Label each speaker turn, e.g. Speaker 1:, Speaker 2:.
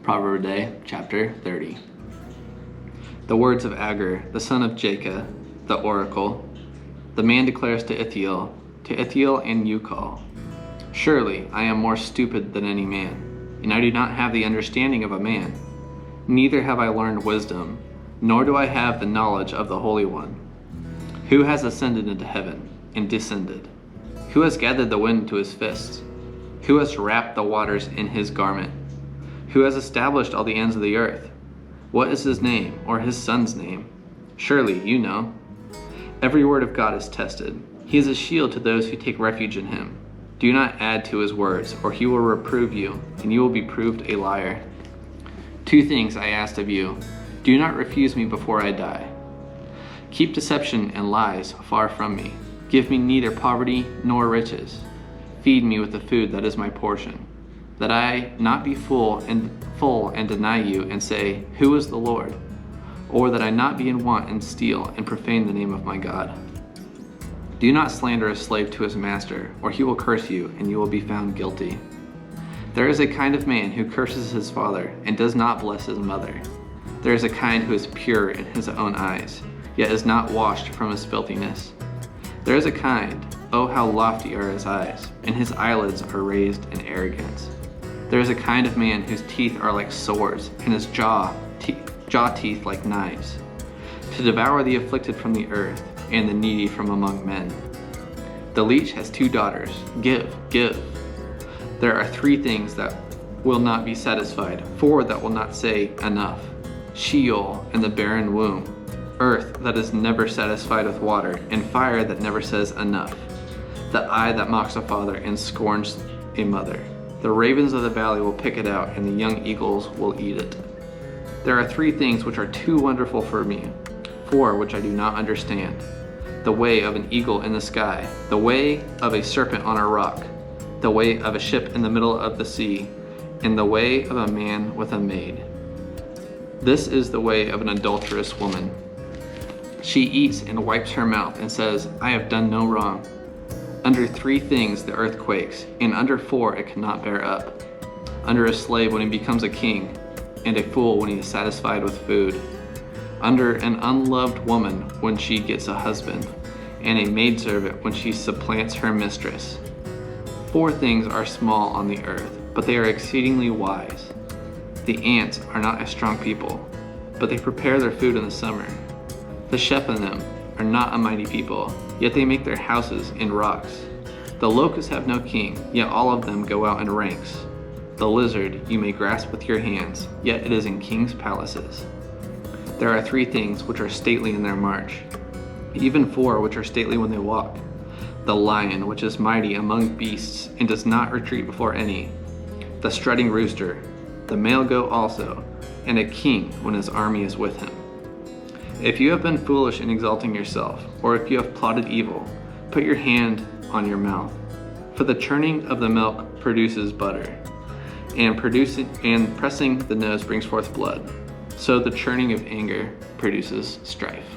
Speaker 1: Proverb Day, chapter 30. The words of Agur, the son of Jacob, the oracle. The man declares to Ithiel and Ukal, surely I am more stupid than any man, and I do not have the understanding of a man. Neither have I learned wisdom, nor do I have the knowledge of the Holy One. Who has ascended into heaven and descended? Who has gathered the wind to his fist? Who has wrapped the waters in his garment? Who has established all the ends of the earth? What is his name, or his son's name? Surely you know. Every word of God is tested. He is a shield to those who take refuge in him. Do not add to his words, or he will reprove you, and you will be proved a liar. 2 things I asked of you. Do not refuse me before I die. Keep deception and lies far from me. Give me neither poverty nor riches. Feed me with the food that is my portion, that I not be full and deny you and say, who is the Lord? Or that I not be in want and steal and profane the name of my God. Do not slander a slave to his master, or he will curse you, and you will be found guilty. There is a kind of man who curses his father and does not bless his mother. There is a kind who is pure in his own eyes, yet is not washed from his filthiness. There is a kind, oh how lofty are his eyes, and his eyelids are raised in arrogance. There is a kind of man whose teeth are like swords, and his jaw teeth like knives, to devour the afflicted from the earth, and the needy from among men. The leech has 2 daughters. Give. There are 3 things that will not be satisfied, 4 that will not say enough. Sheol and the barren womb, earth that is never satisfied with water, and fire that never says enough. The eye that mocks a father and scorns a mother. The ravens of the valley will pick it out, and the young eagles will eat it. There are 3 things which are too wonderful for me, 4 which I do not understand. The way of an eagle in the sky, the way of a serpent on a rock, the way of a ship in the middle of the sea, and the way of a man with a maid. This is the way of an adulterous woman. She eats and wipes her mouth and says, I have done no wrong. Under 3 things the earth quakes, and under 4 it cannot bear up. Under a slave when he becomes a king, and a fool when he is satisfied with food. Under an unloved woman when she gets a husband, and a maidservant when she supplants her mistress. 4 things are small on the earth, but they are exceedingly wise. The ants are not a strong people, but they prepare their food in the summer. The Shephanim are not a mighty people, yet they make their houses in rocks. The locusts have no king, yet all of them go out in ranks. The lizard you may grasp with your hands, yet it is in kings' palaces. There are 3 things which are stately in their march, even 4 which are stately when they walk. The lion which is mighty among beasts and does not retreat before any. The strutting rooster, the male goat also, and a king when his army is with him. If you have been foolish in exalting yourself, or if you have plotted evil, put your hand on your mouth. For the churning of the milk produces butter, and pressing the nose brings forth blood. So the churning of anger produces strife.